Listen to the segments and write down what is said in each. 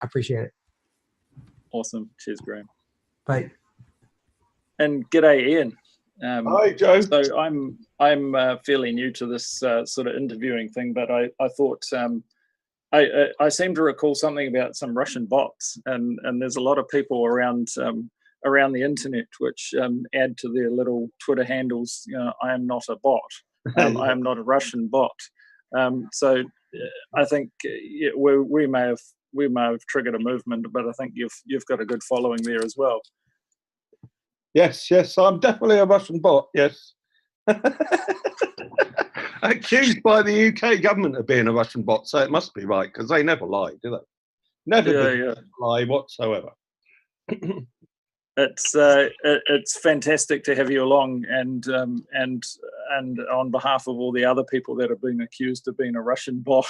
I appreciate it. Awesome. Cheers, Graham. Bye. And g'day, Ian. Hi, Joe. So I'm fairly new to this sort of interviewing thing, but I thought I seem to recall something about some Russian bots, and there's a lot of people around the internet which add to their little Twitter handles, I am not a bot, I am not a Russian bot. So I think we may have triggered a movement, but I think you've got a good following there as well. Yes, I'm definitely a Russian bot, yes. Accused by the UK government of being a Russian bot, so it must be right, because they never lie, do they? Never lie whatsoever. It's fantastic to have you along, and on behalf of all the other people that have been accused of being a Russian bot,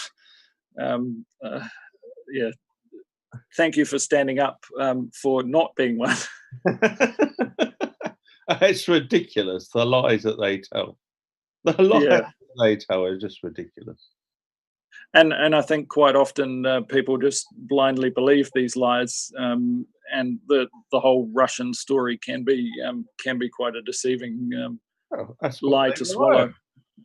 thank you for standing up for not being one. It's ridiculous, the lies that they tell. The lies that they tell are just ridiculous. And I think quite often people just blindly believe these lies, and the whole Russian story can be quite a deceiving lie to swallow.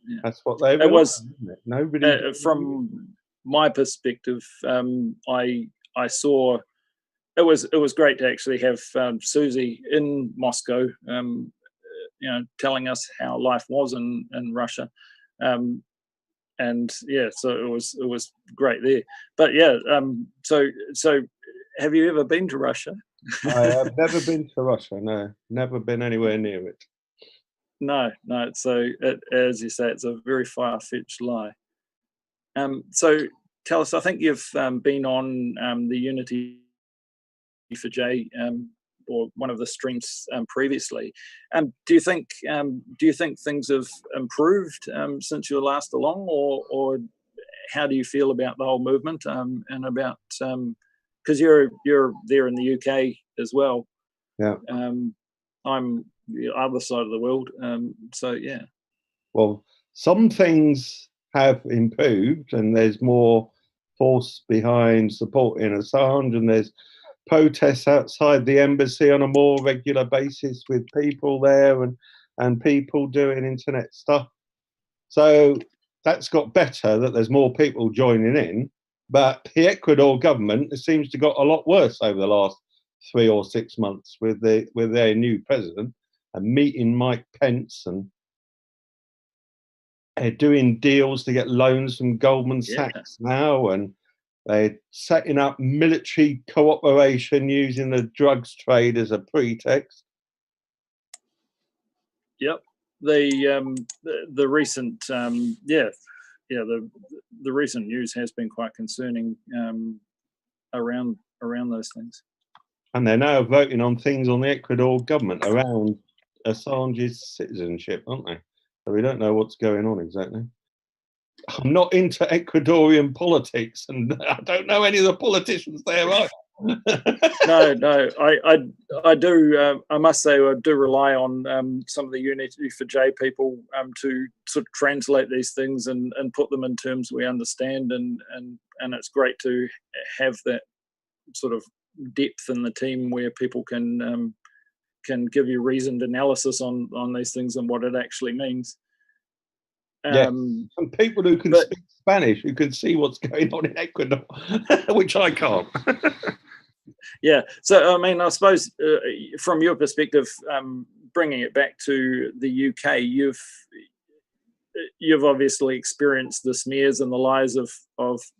Yeah. That's what they were. It was. Nobody. From my perspective, I saw. It was great to actually have Susie in Moscow, telling us how life was in Russia, and so it was great there. But so have you ever been to Russia? I have never been to Russia. No, never been anywhere near it. No. So as you say, it's a very far-fetched lie. So tell us. I think you've been on the Unity for J or one of the streams previously. Do you think things have improved since you were last along, or how do you feel about the whole movement and about because you're there in the UK as well? Yeah. I'm the other side of the world. So yeah. Well, some things have improved, and there's more force behind supporting Assange, and there's protests outside the embassy on a more regular basis with people there and people doing internet stuff. So that's got better, that there's more people joining in. But the Ecuador government seems to got a lot worse over the last 3 or 6 months with their new president and meeting Mike Pence, and they're doing deals to get loans from Goldman Sachs now, and they're setting up military cooperation using the drugs trade as a pretext. Yep. The recent the recent news has been quite concerning around those things. And they're now voting on things on the Ecuador government around Assange's citizenship, aren't they? So we don't know what's going on exactly. I'm not into Ecuadorian politics, and I don't know any of the politicians there either. No, I do. I must say, I do rely on some of the Unity for J people to sort of translate these things and put them in terms we understand, and it's great to have that sort of depth in the team where people can give you reasoned analysis on these things and what it actually means. And people who can speak Spanish, who can see what's going on in Ecuador, which I can't. Yeah, so I mean, I suppose from your perspective, bringing it back to the UK, you've obviously experienced the smears and the lies of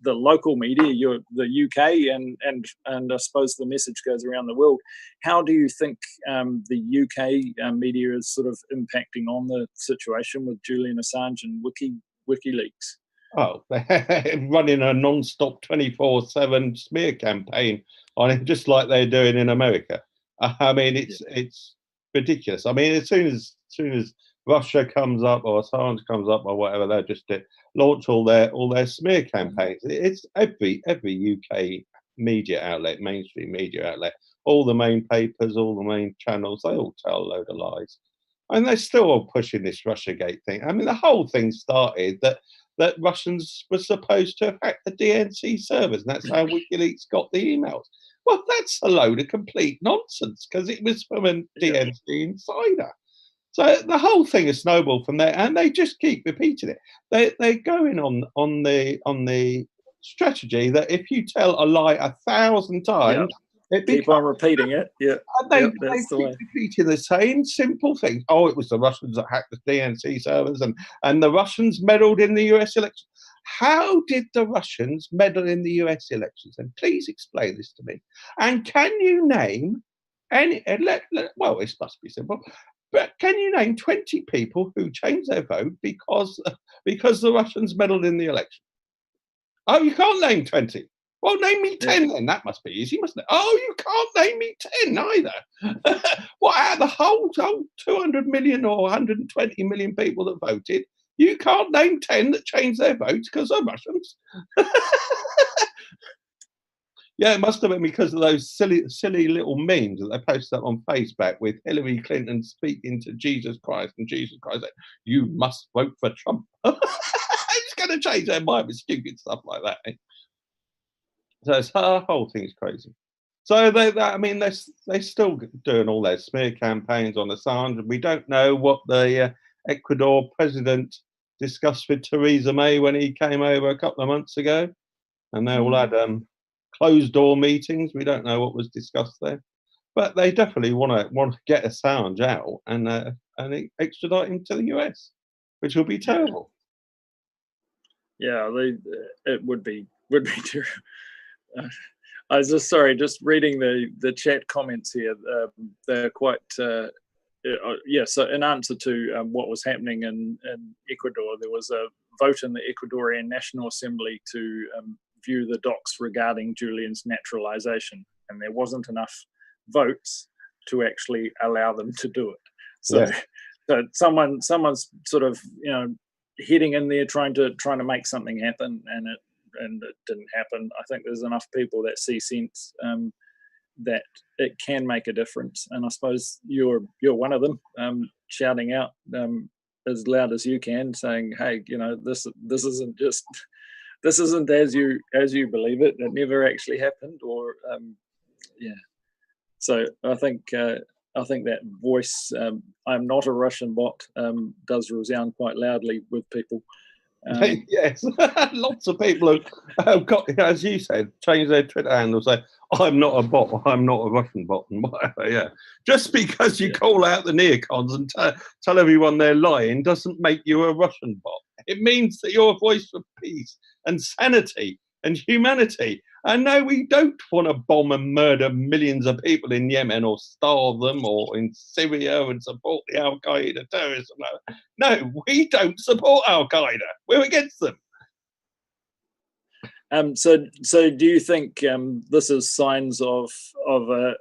the local media, the UK, and I suppose the message goes around the world. How do you think the UK media is sort of impacting on the situation with Julian Assange and WikiLeaks? Oh, they're running a non-stop 24/7 smear campaign on it, just like they're doing in America. I mean, it's ridiculous. I mean, as soon as Russia comes up or Assange comes up or whatever, they'll just launch all their smear campaigns. It's every UK media outlet, mainstream media outlet, all the main papers, all the main channels, they all tell a load of lies. And they're still all pushing this Russiagate thing. I mean, the whole thing started that that Russians were supposed to have hacked the DNC servers, and that's how WikiLeaks got the emails. Well, that's a load of complete nonsense, because it was from a DNC insider. So the whole thing is snowballed from there, and they just keep repeating it. They're going on the strategy that if you tell a lie 1,000 times, it keep on repeating it. And they keep repeating the same simple thing. Oh, it was the Russians that hacked the DNC servers, and the Russians meddled in the US election. How did the Russians meddle in the US elections? And please explain this to me. And can you name any? Well, this must be simple. But can you name 20 people who changed their vote because the Russians meddled in the election? Oh, you can't name 20. Well, name me 10 then. That must be easy, mustn't it? Oh, you can't name me 10 either. What, out of the whole 200 million or 120 million people that voted, you can't name 10 that changed their votes because they're Russians? Yeah, it must have been because of those silly little memes that they posted up on Facebook with Hillary Clinton speaking to Jesus Christ, and Jesus Christ said, "You must vote for Trump." It's going to change their mind with stupid stuff like that. Eh? So the whole thing is crazy. So they're still doing all their smear campaigns on Assange. We don't know what the Ecuador president discussed with Theresa May when he came over a couple of months ago, and they all had closed door meetings. We don't know what was discussed there, but they definitely want to get Assange out and extradite him to the US, which will be terrible. Yeah, it would be terrible. I was just reading the chat comments here. They're quite so in answer to what was happening in Ecuador, there was a vote in the Ecuadorian National Assembly to view the docs regarding Julian's naturalization, and there wasn't enough votes to actually allow them to do it. So someone's sort of heading in there trying to make something happen, and it didn't happen. I think there's enough people that see sense that it can make a difference, and I suppose you're one of them, shouting out as loud as you can, saying, "Hey, this isn't just." This isn't as you believe it. It never actually happened, or So I think that voice, "I'm not a Russian bot," does resound quite loudly with people. Yes, lots of people have got, as you said, changed their Twitter handle, say, "I'm not a bot, I'm not a Russian bot," and whatever. Yeah, just because you call out the neocons and tell everyone they're lying doesn't make you a Russian bot. It means that you're a voice for peace and sanity and humanity. And no, we don't want to bomb and murder millions of people in Yemen or starve them, or in Syria and support the Al Qaeda terrorists. No, we don't support Al Qaeda. We're against them. So do you think this is signs of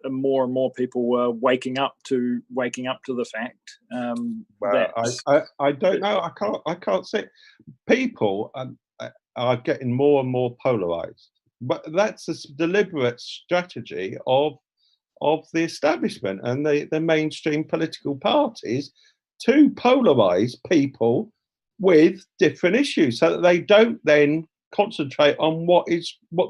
more and more people waking up to the fact? I don't know. I can't say. People are getting more and more polarized, but that's a deliberate strategy of the establishment and the mainstream political parties to polarize people with different issues, so that they don't then concentrate on what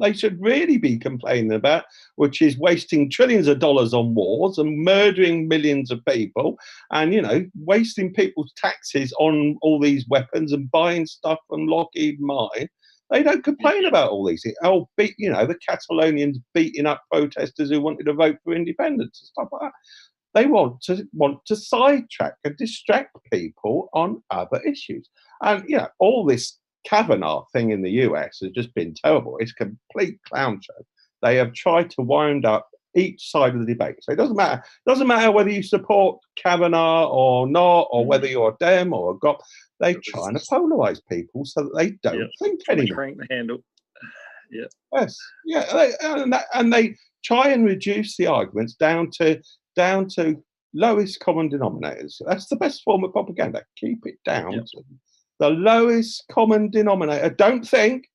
they should really be complaining about, which is wasting trillions of dollars on wars and murdering millions of people, and wasting people's taxes on all these weapons and buying stuff from Lockheed Martin. They don't complain about all these things. The Catalonians beating up protesters who wanted to vote for independence and stuff like that. They want to sidetrack and distract people on other issues, and all this Kavanaugh thing in the US has just been terrible. It's a complete clown show. They have tried to wind up each side of the debate. So it doesn't matter. It doesn't matter whether you support Kavanaugh or not, or whether you're a Dem or a Gop. They're trying to polarize people so that they don't think anymore. Crank the handle. Yeah. Yes. Yeah. And they try and reduce the arguments down to lowest common denominators. That's the best form of propaganda. Keep it down to the lowest common denominator. Don't think,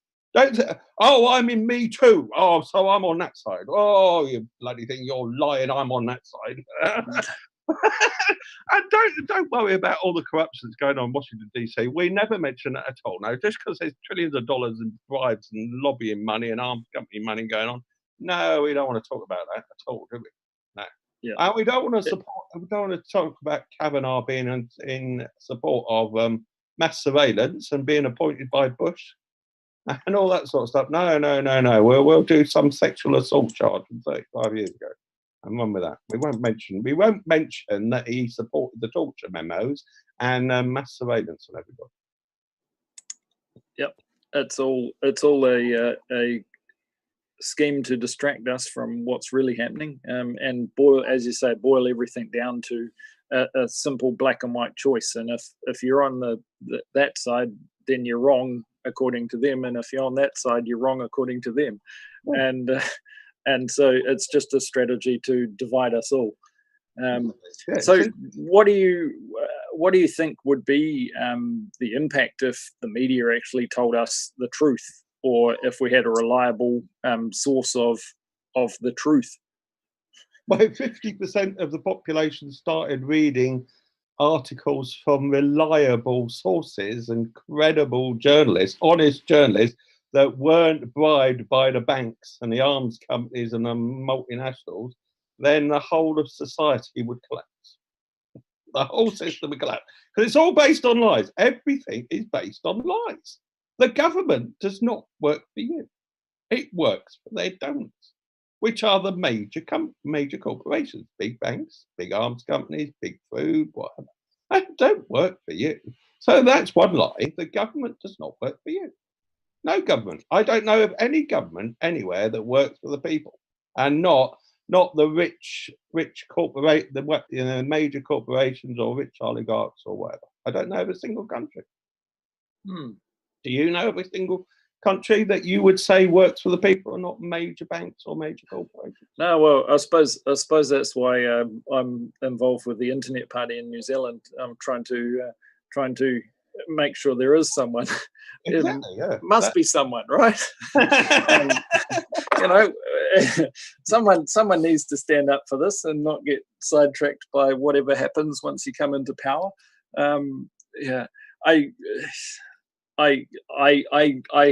oh, I'm in Me Too. Oh, so I'm on that side. Oh, you bloody thing, you're lying, I'm on that side. And don't worry about all the corruption that's going on in Washington DC. We never mention that at all. No, just because there's trillions of dollars in bribes and lobbying money and arms company money going on. No, we don't want to talk about that at all, do we? No. Yeah. And we don't want to support. We don't want to talk about Kavanaugh being in support of mass surveillance and being appointed by Bush and all that sort of stuff. No. We'll do some sexual assault charge from 35 years ago. I'm on with that. We won't mention that he supported the torture memos and mass surveillance on everybody. Yep, it's all a scheme to distract us from what's really happening, and boil, as you say, boil everything down to a simple black and white choice. And if you're on that side, then you're wrong according to them, and if you're on that side, you're wrong according to them. Yeah. And so it's just a strategy to divide us all. So what do you think would be the impact if the media actually told us the truth, or if we had a reliable source of the truth? Well, 50% of the population started reading articles from reliable sources and credible journalists, honest journalists, that weren't bribed by the banks and the arms companies and the multinationals, then the whole of society would collapse. The whole system would collapse. Because it's all based on lies. Everything is based on lies. The government does not work for you. It works for their donors, which are the major corporations, big banks, big arms companies, big food, whatever. They don't work for you. So that's one lie. The government does not work for you. No government. I don't know of any government anywhere that works for the people, and not the rich corporate, the major corporations or rich oligarchs or whatever. I don't know of a single country. Do you know of a single country that you would say works for the people and not major banks or major corporations? No, well, I suppose that's why I'm involved with the Internet Party in New Zealand. I'm trying to make sure there is someone. Exactly, yeah. Must be someone, right? Someone needs to stand up for this and not get sidetracked by whatever happens once you come into power. I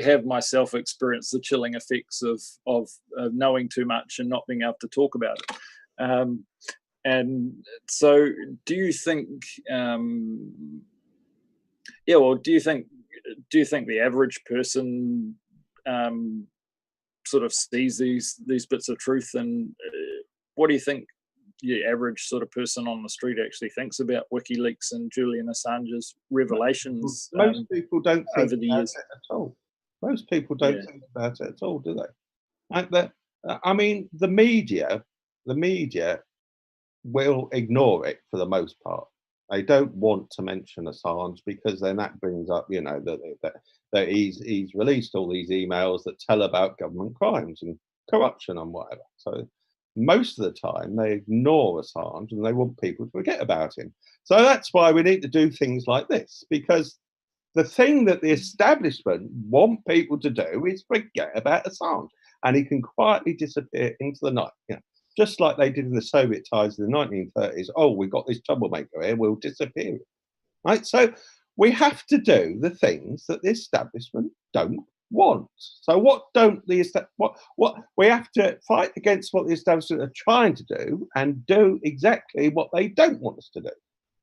have myself experienced the chilling effects of knowing too much and not being able to talk about it. And so, do you think? Do you think the average person sort of sees these bits of truth, and what do you think the average sort of person on the street actually thinks about WikiLeaks and Julian Assange's revelations? Most people don't think over the about years it at all. Most people don't think about it at all, do they? Like that. I mean, the media will ignore it for the most part. They don't want to mention Assange because then that brings up, that he's released all these emails that tell about government crimes and corruption and whatever. So most of the time they ignore Assange and they want people to forget about him. So that's why we need to do things like this, because the thing that the establishment want people to do is forget about Assange, and he can quietly disappear into the night. Just like they did in the Soviet times in the 1930s. Oh, we've got this troublemaker here, we'll disappear. Right? So we have to do the things that the establishment don't want. So what we have to fight against what the establishment are trying to do and do exactly what they don't want us to do.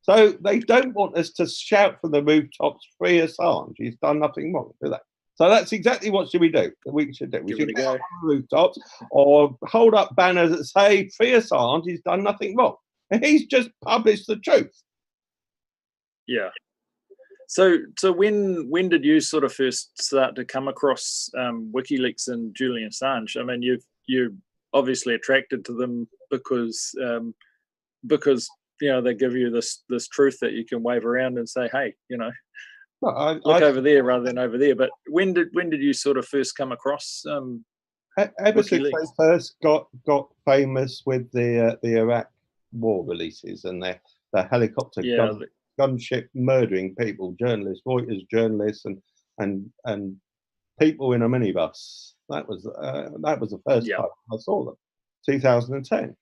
So they don't want us to shout from the rooftops, free Assange. He's done nothing wrong, do they? So that's exactly what we should do. We should get up on the rooftops or hold up banners that say, free Assange, he's done nothing wrong. And he's just published the truth. Yeah. So when did you sort of first start to come across WikiLeaks and Julian Assange? I mean, you're obviously attracted to them because they give you this truth that you can wave around and say, hey, look over there rather than over there. But when did you sort of first come across ever since they first got famous with the Iraq war releases and their helicopter gunship murdering people, journalists, Reuters journalists, and people in a minibus. That was the first time I saw them, 2010.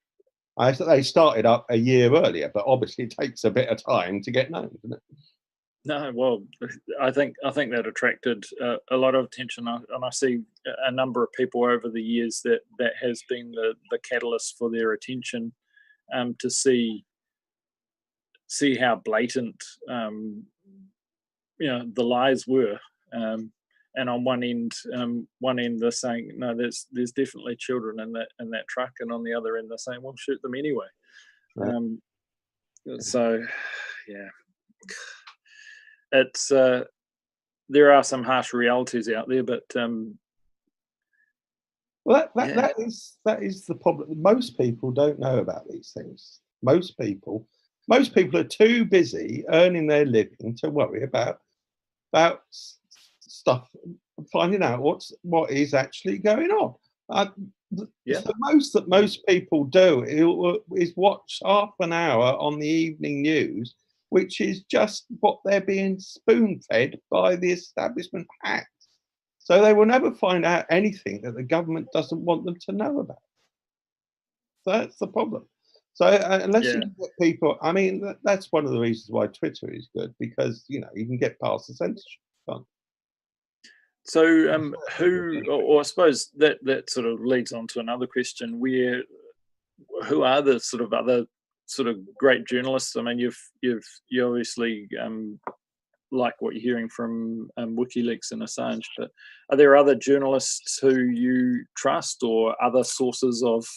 They started up a year earlier, but obviously it takes a bit of time to get known, doesn't it? No, well, I think that attracted a lot of attention, and I see a number of people over the years that has been the catalyst for their attention, to see how blatant the lies were, and on one end they're saying no, there's definitely children in that truck, and on the other end they're saying, well, shoot them anyway. Right. So yeah. It's there are some harsh realities out there, but well, that is the problem. Most people don't know about these things. Most people are too busy earning their living to worry about stuff, finding out what is actually going on. The most that most people do is watch half an hour on the evening news, which is just what they're being spoon-fed by the establishment hacks. So they will never find out anything that the government doesn't want them to know about. So that's the problem. So unless you can get people, I mean, that's one of the reasons why Twitter is good, because, you can get past the censorship. So or I suppose that sort of leads on to another question, who are the sort of other sort of great journalists? I mean, you obviously like what you're hearing from WikiLeaks and Assange, but are there other journalists who you trust, or other sources of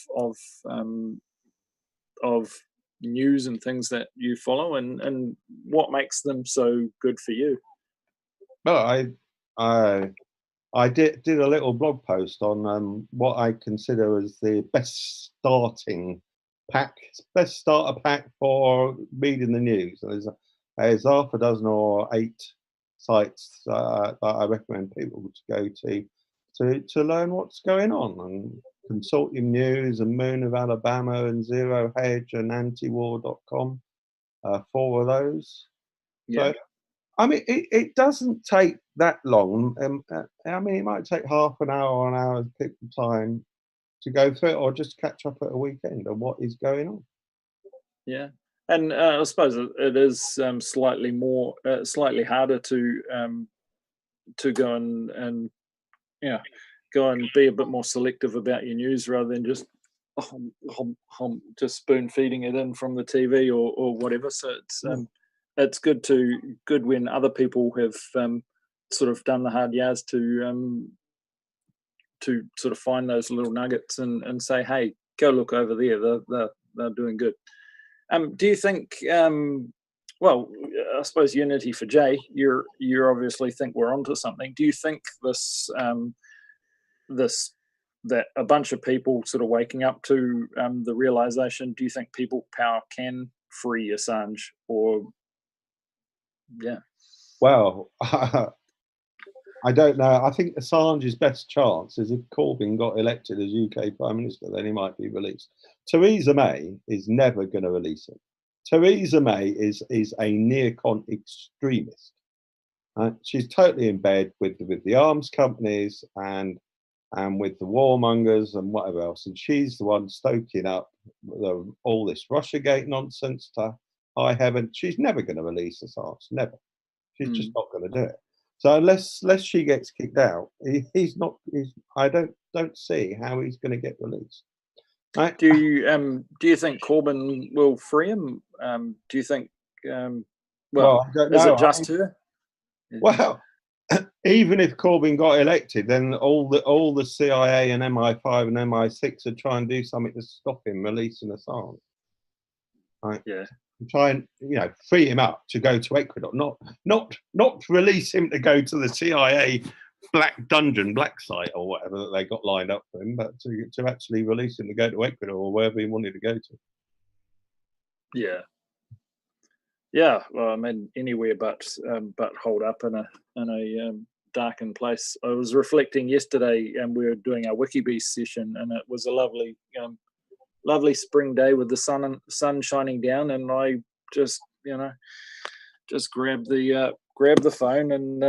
news and things that you follow, and what makes them so good for you? Well, I did a little blog post on what I consider as the best starter pack for reading the news. There's half a dozen or 8 sites that I recommend people to go to learn what's going on, and Consortium News and Moon of Alabama and Zero Hedge and antiwar.com, 4 of those. Yeah. So, I mean, it doesn't take that long. I mean, it might take half an hour or an hour of people's time to go through it, or just catch up at a weekend on what is going on. Yeah, and I suppose it is slightly harder to go and go and be a bit more selective about your news, rather than just spoon feeding it in from the TV or whatever. So it's good when other people have sort of done the hard yards to sort of find those little nuggets and say, hey, go look over there. They're doing good. Do you think? Well, I suppose Unity for Jay, you obviously think we're onto something. Do you think that a bunch of people sort of waking up to the realization? Do you think people power can free Assange, or Well, I don't know. I think Assange's best chance is if Corbyn got elected as UK Prime Minister, then he might be released. Theresa May is never going to release him. Theresa May is a neocon extremist. She's totally in bed with the arms companies and with the warmongers and whatever else. And she's the one stoking up all this Russiagate nonsense to high heaven. She's never going to release Assange. Never. She's just not going to do it. So unless she gets kicked out, I don't see how he's going to get released. Right? Do you think Corbyn will free him? Do you think? Well, I don't know. Is it just her? Well, even if Corbyn got elected, then all the CIA and MI5 and MI6 would try and do something to stop him releasing Assange. Right? Yeah. Try and free him up to go to Ecuador, not release him to go to the CIA black site or whatever that they got lined up for him, but to actually release him to go to Ecuador or wherever he wanted to go to. Yeah. Well, I mean, anywhere but hold up in a darkened place. I was reflecting yesterday, and we were doing our WikiBeast session, and it was a lovely spring day with the sun shining down, and I just grabbed the phone and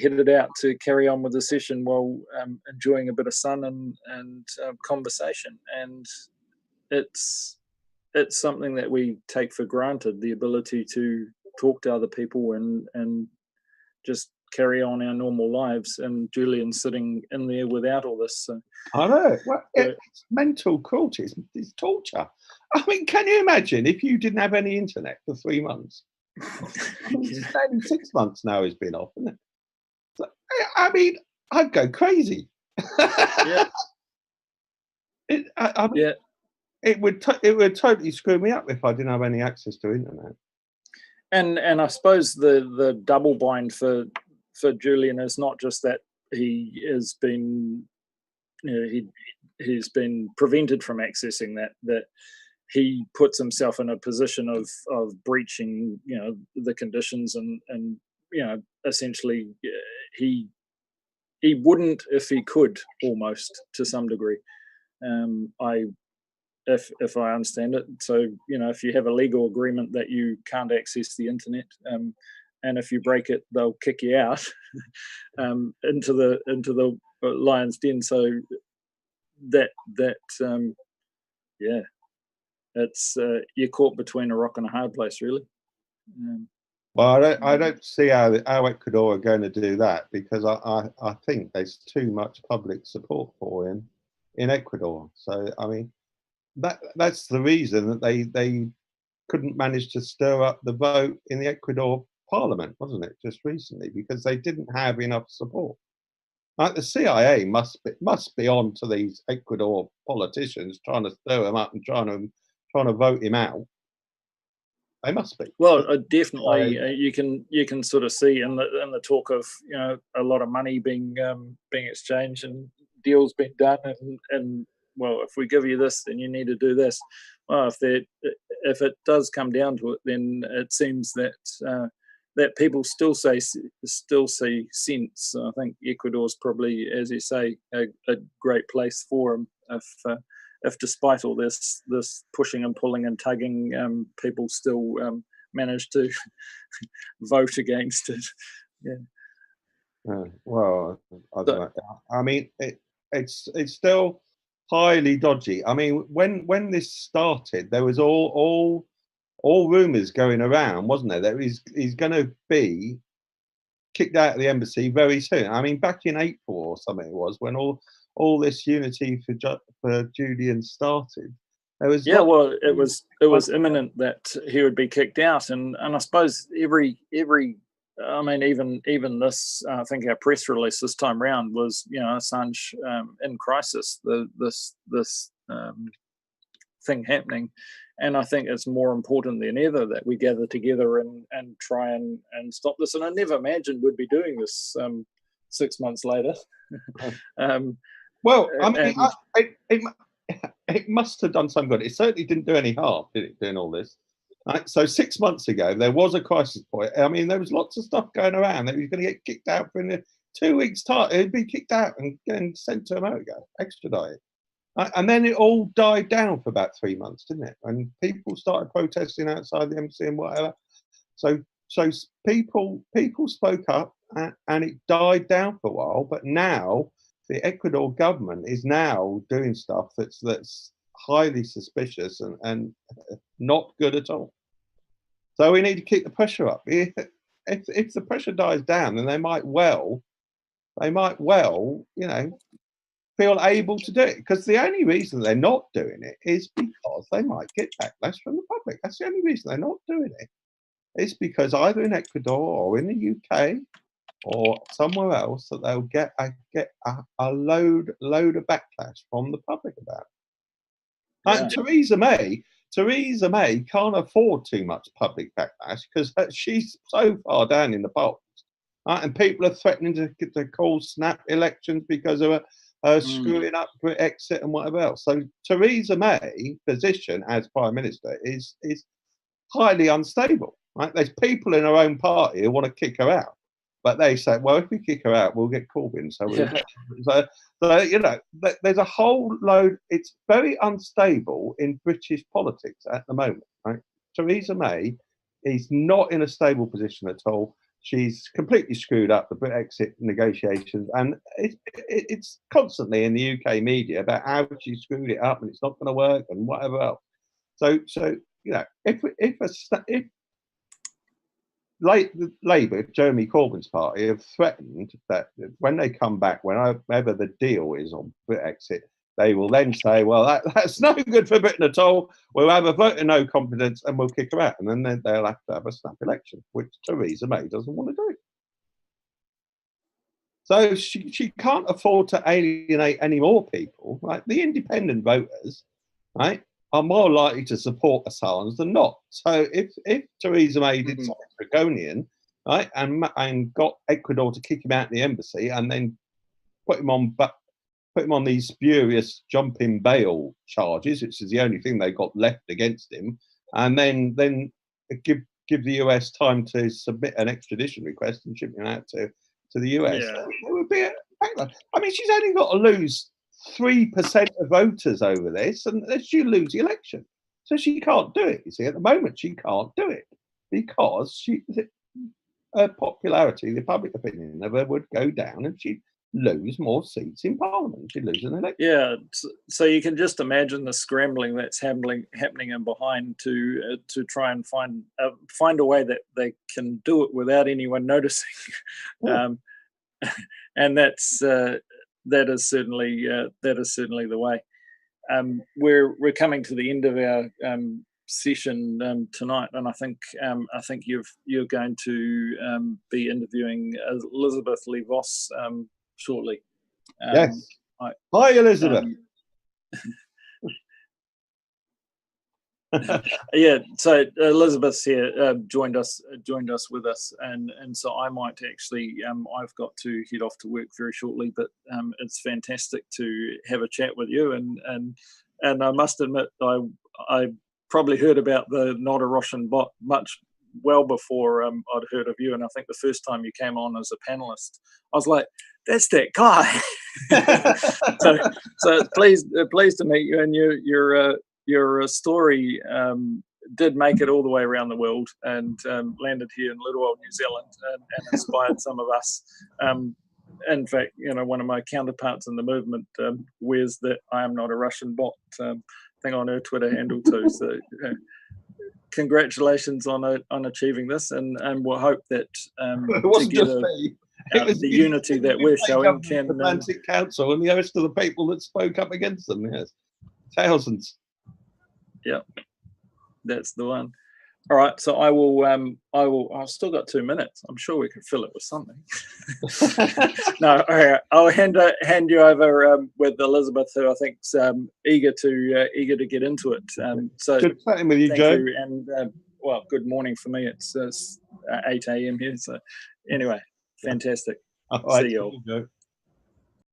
headed out to carry on with the session while enjoying a bit of sun and conversation. And it's it's something that we take for granted, the ability to talk to other people and just carry on our normal lives. And Julian's sitting in there without all this. So. I know. Well, it's mental cruelty. It's torture. I mean, can you imagine if you didn't have any internet for 3 months? I mean, it's only 6 months now it's been off, isn't it? So, I mean, I'd go crazy. Yeah. It would totally screw me up if I didn't have any access to internet. And I suppose the double bind for Julian is not just that he has been, he's been prevented from accessing that he puts himself in a position of breaching, the conditions and essentially he wouldn't if he could, almost, to some degree. If I understand it, so if you have a legal agreement that you can't access the internet, and if you break it, they'll kick you out into the lion's den. So it's you're caught between a rock and a hard place, really. Well, I don't see how Ecuador are going to do that, because I think there's too much public support for him in Ecuador. So I mean, that's the reason that they couldn't manage to stir up the vote in the Ecuador Parliament, wasn't it, just recently, because they didn't have enough support. Like the CIA must be on to these Ecuador politicians, trying to stir them up and trying to vote him out. They must be. Well, definitely. You can sort of see in the talk of a lot of money being exchanged and deals being done, and well, if we give you this, then you need to do this. Well, if it does come down to it, then it seems that people still see sense. I think Ecuador's probably, as you say, a great place for them. If despite all this pushing and pulling and tugging, people still manage to vote against it. Yeah. Well, I don't know. I mean, it's still highly dodgy. I mean, when this started, there was all rumours going around, wasn't there? That he's going to be kicked out of the embassy very soon. I mean, back in April or something it was, when all this unity for Julian started. There was it was imminent that he would be kicked out, and I suppose every I mean, even this, I think our press release this time round was, Assange in crisis, this thing happening. And I think it's more important than ever that we gather together and try and stop this. And I never imagined we'd be doing this 6 months later. Well, I mean, it must have done some good. It certainly didn't do any harm, did it, doing all this? Right? So 6 months ago, there was a crisis point. I mean, there was lots of stuff going around that he was going to get kicked out for in 2 weeks' time. He'd be kicked out and sent to America, extradited. And then it all died down for about 3 months, didn't it? And people started protesting outside the embassy and whatever. So people spoke up, and it died down for a while. But now the Ecuador government is now doing stuff that's highly suspicious and not good at all. So we need to keep the pressure up. If the pressure dies down, then they might well, feel able to do it. Because the only reason they're not doing it is because they might get backlash from the public. That's the only reason they're not doing it. It's because either in Ecuador or in the UK or somewhere else that they'll get a load of backlash from the public about it. And Theresa May can't afford too much public backlash because she's so far down in the polls, and people are threatening to call snap elections because of her screwing up Brexit and whatever else. So Theresa May's position as Prime Minister is highly unstable. Right? There's people in her own party who want to kick her out, but they say, well, if we kick her out, we'll get Corbyn. So there's a whole load. It's very unstable in British politics at the moment. Right? Theresa May is not in a stable position at all. She's completely screwed up the Brexit negotiations, and it's constantly in the UK media about how she screwed it up and it's not going to work and whatever else. So you know, if Labour, Jeremy Corbyn's party, have threatened that when they come back, whenever the deal is on Brexit, they will then say, well, that's no good for Britain at all. We'll have a vote of no confidence and we'll kick her out. And then they'll have to have a snap election, which Theresa May doesn't want to do. So she can't afford to alienate any more people. Right? The independent voters, right, are more likely to support Assange than not. So if Theresa May did something draconian, right, and got Ecuador to kick him out of the embassy and then put him on these spurious jumping bail charges, which is the only thing they got left against him, and then give the US time to submit an extradition request and ship him out to the US. Yeah. There would be a backlash. I mean, she's only got to lose 3% of voters over this, and she'll lose the election. So she can't do it. You see, at the moment she can't do it because her popularity, the public opinion of her would go down, and she'd lose more seats in Parliament. She'd lose an election. Yeah, so you can just imagine the scrambling that's happening in behind to try and find a way that they can do it without anyone noticing. Yeah. And that is certainly the way. We're coming to the end of our session tonight, and I think you're going to be interviewing Elizabeth Lee Voss shortly. Yes. Hi, Elizabeth. Yeah, so Elizabeth's here, joined us with us, and so I might actually I've got to head off to work very shortly, but it's fantastic to have a chat with you, and I must admit I probably heard about the Not a Russian Bot well before I'd heard of you, and I think the first time you came on as a panelist, I was like, that's that guy. so pleased to meet you, and your story did make it all the way around the world and landed here in little old New Zealand and inspired some of us. In fact, one of my counterparts in the movement wears that "I am not a Russian bot" thing on her Twitter handle too. So congratulations on achieving this, and we'll hope that together the unity that we're showing can Atlantic Council and the rest of the people that spoke up against them. Yes, thousands. Yeah, that's the one. All right, so I've still got 2 minutes. I'm sure we could fill it with something. No, all right, I'll hand you over with Elizabeth, who I think's eager to get into it. So good chatting with you, Joe. And well, good morning for me. It's 8 a.m. here. So anyway, fantastic. All right, see you all. Joe.